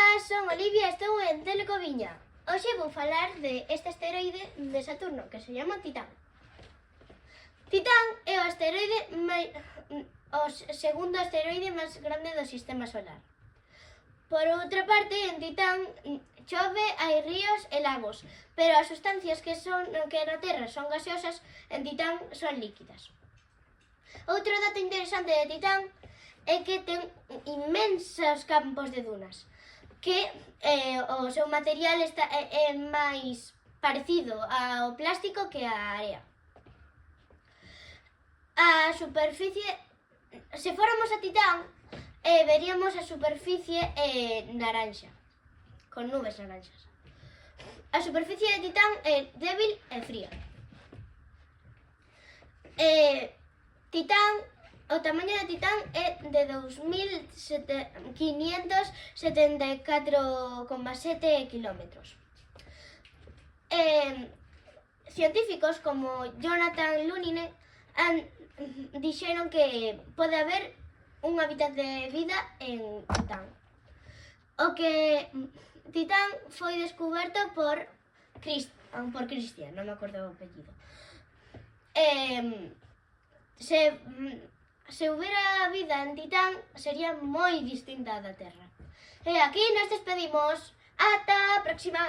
Ola, son Olivia e estou en Telecoviña. Hoxe vou falar de este asteroide de Saturno que se llama Titán. Titán é o asteroide o segundo asteroide máis grande do sistema solar. Por outra parte, en Titán chove, hai ríos e lagos, pero as sustancias que na Terra son gaseosas, en Titán son líquidas. Outro dato interesante de Titán é que ten inmensos campos de dunas, que o seu material é máis parecido ao plástico que á area. A superficie, se fóramos a Titán, veríamos a superficie naranxa, con nubes naranxas. A superficie de Titán é débil e fría. O tamaño de Titán é de 2.574,7 kilómetros. Científicos como Jonathan Lunine dixeron que pode haber un hábitat de vida en Titán. O que Titán foi descuberto por Christian, non me acordo o apellido. Se houbera vida en Titán, sería moi distinta da Terra. E aquí nos despedimos. Ata a próxima!